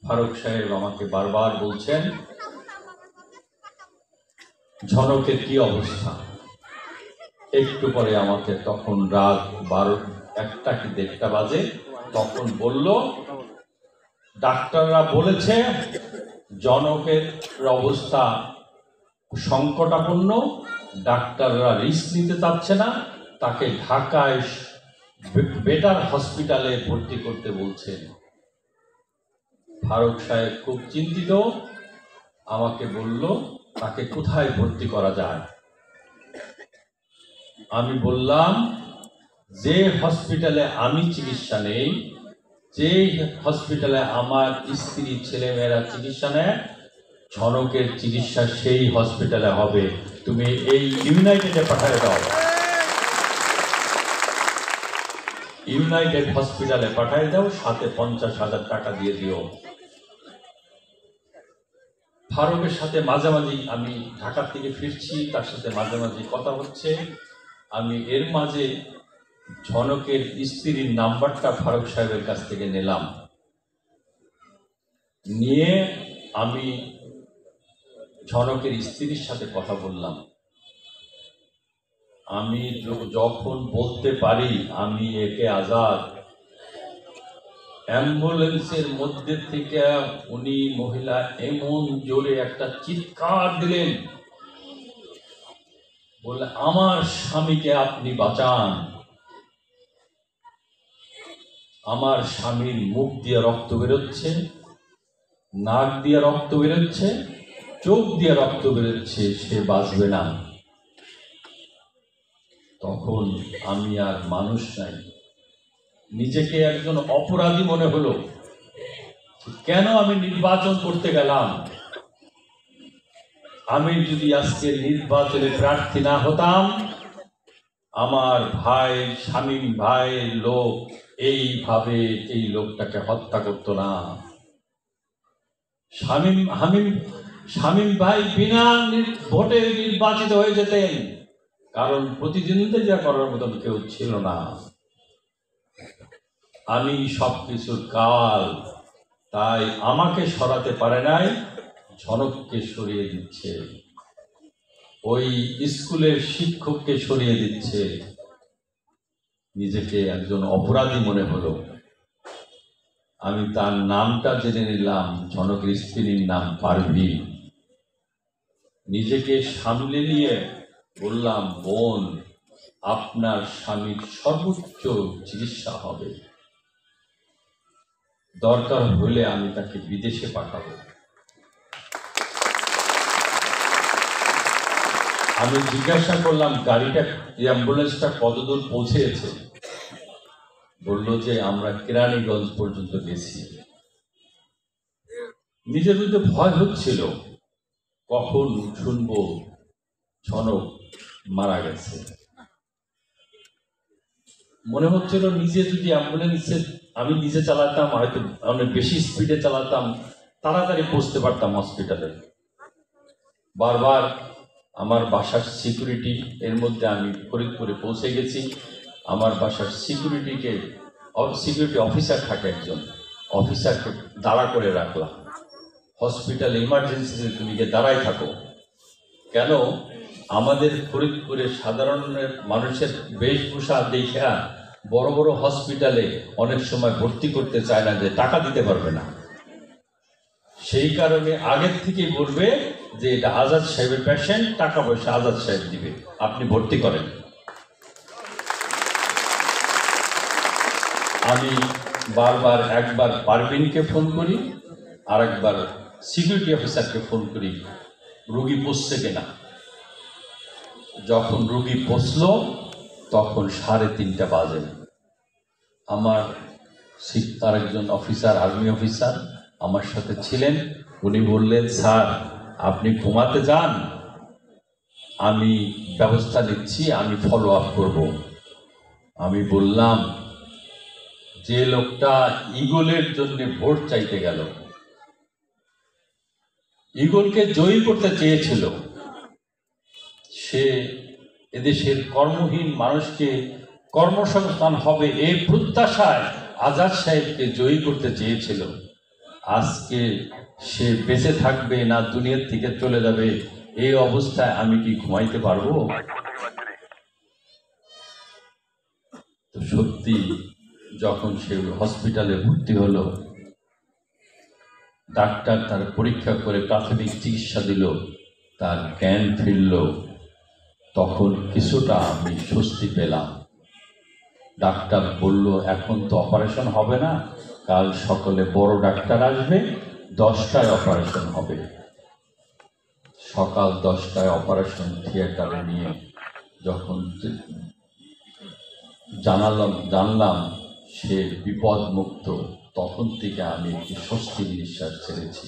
ফারুক সাহেব আমাকে বারবার বলছেন ঝনকের কি অবস্থা। একটু পরে আমাকে তখন রাত ১২টা কি ১:৩০ বাজে, তখন বলল ডাক্তাররা বলেছে জনকের অবস্থা সংকটাপন্ন, ডাক্তাররা রিস্ক নিতে চাচ্ছে না, তাকে ঢাকায় বেটার হসপিটালে ভর্তি করতে বলছেন। ফারুক সাহেব খুব চিন্তিত, আমাকে বলল তাকে কোথায় ভর্তি করা যায়। আমি বললাম যে হসপিটালে আমি চিকিৎসা নেই, যে হসপিটালে আমার স্ত্রী ছেলেমেয়েরা চিকিৎসা নেয়, ঝনকের চিকিৎসা সেই হসপিটালে হবে, তুমি এই ইউনাইটেডে পাঠিয়ে দাও। ইউনাইটেড হসপিটালে পাঠিয়ে দাও, সাথে ৫০,০০০ টাকা দিয়ে দিও। ফারুকের সাথে মাঝামাঝি আমি ঢাকা থেকে ফিরছি, তার সাথে মাঝামাঝি কথা হচ্ছে। আমি এর মাঝে ঝনকের স্ত্রীর নাম্বারটা ফারুক সাহেবের কাছ থেকে নিলাম, নিয়ে আমি ঝনকের স্ত্রীর সাথে কথা বললাম। আমি যখন বলতে পারি আমি একে আজাদ, অ্যাম্বুলেন্সের মধ্যে থেকে উনি মহিলা এমন জোরে একটা চিৎকার দিলেন, বলে আমার স্বামীকে আপনি বাঁচান। আমার স্বামীর মুখ দিয়ে রক্ত বেরোচ্ছে, নাক দিয়ে রক্ত বেরোচ্ছে, চোখ দিয়ে রক্ত বেরোচ্ছে, সে বাঁচবে না। তখন আমি আর মানুষ নাই, নিজেকে একজন অপরাধী মনে হলো। কেন আমি নির্বাচন করতে গেলাম? আমি যদি আজকে নির্বাচনে প্রার্থী না হতাম, আমার ভাই শামীম ভাইয়ের লোক এইভাবে এই লোকটাকে হত্যা করতো না। শামীম ভাই বিনা ভোটে নির্বাচিত হয়ে যেতেন, কারণ প্রতিদ্বন্দ্বিতা করার মতন কেউ ছিল না। আমি সবকিছুর কাল, তাই আমাকে সরাতে পারে নাই, ঝনককে সরিয়ে দিচ্ছে, ওই স্কুলের শিক্ষককে সরিয়ে দিচ্ছে। নিজেকে একজন অপরাধী মনে হলো। আমি তার নামটা জেনে নিলাম, ঝনকের স্ত্রীর নাম পারভীন। নিজেকে সামলে নিয়ে বললাম, বোন, আপনার স্বামীর সর্বোচ্চ চিকিৎসা হবে, দরকার হলে আমি তাকে বিদেশে পাঠাবো। আমি জিজ্ঞাসা করলাম গাড়িটা, অ্যাম্বুলেন্সটা কতদূর পৌঁছেছে? বলল যে আমরা কেরানীগঞ্জ পর্যন্ত গেছি। নিজের মধ্যে ভয় হচ্ছিল, কখন শুনবো ঝনক মারা গেছে। মনে হচ্ছিল নিজে যদি অ্যাম্বুলেন্সে আমি নিজে চালাতাম, হয়তো অনেক বেশি স্পিডে চালাতাম, তাড়াতাড়ি পৌঁছতে পারতাম হসপিটালে। বারবার আমার বাসার সিকিউরিটি, এর মধ্যে আমি ফরিদপুরে পৌঁছে গেছি, আমার বাসার সিকিউরিটি অফিসার থাকে, একজন অফিসারকে দাঁড়া করে রাখলাম, হসপিটাল ইমার্জেন্সিতে তুমি গিয়ে দাঁড়াই থাকো। কেন? আমাদের ফরিদপুরে সাধারণ মানুষের বেশভূষা দেখা বড় বড় হসপিটালে অনেক সময় ভর্তি করতে চায় না, যে টাকা দিতে পারবে না। সেই কারণে আগের থেকেই বলবে যে এটা আজাদ সাহেবের পেশেন্ট, টাকা পয়সা আজাদ সাহেব দিবে, আপনি ভর্তি করেন। আমি বারবার, একবার পারভিনকে ফোন করি, আর একবার সিকিউরিটি অফিসারকে ফোন করি, রুগী পৌঁছছে কিনা। যখন রুগী পৌঁছল তখন 3:30 বাজে। আমার আরেকজন অফিসার, আর্মি অফিসার আমার সাথে ছিলেন, উনি বললেন, স্যার আপনি ঘুমাতে যান, আমি ব্যবস্থা নিচ্ছি, আমি ফলো আপ করব। আমি বললাম, যে লোকটা ইগলের জন্য ভোট চাইতে গেল, ইগলকে জয়ী করতে চেয়েছিল, সে এদেশের কর্মহীন মানুষকে কর্মসংস্থান হবে এই প্রত্যাশায় আজাদ সাহেবকে জয়ী করতে চেয়েছিল, আজকে সে বেঁচে থাকবে না দুনিয়ার থেকে চলে যাবে, এই অবস্থায় আমি কি ঘুমাইতে পারবো? তো সত্যি যখন সে হসপিটালে ভর্তি হলো, ডাক্তার তার পরীক্ষা করে প্রাথমিক চিকিৎসা দিল, তার জ্ঞান ফিরল, তখন কিছুটা আমি স্বস্তি পেলাম। ডাক্তার বলল, এখন তো অপারেশন হবে না, কাল সকালে বড় ডাক্তার আসবে, 10টায় অপারেশন হবে। সকাল 10টায় অপারেশন থিয়েটারে নিয়ে যখন জানলাম সে বিপদমুক্ত, তখন থেকে আমি একটি স্বস্তির নিঃশ্বাস ছেড়েছি।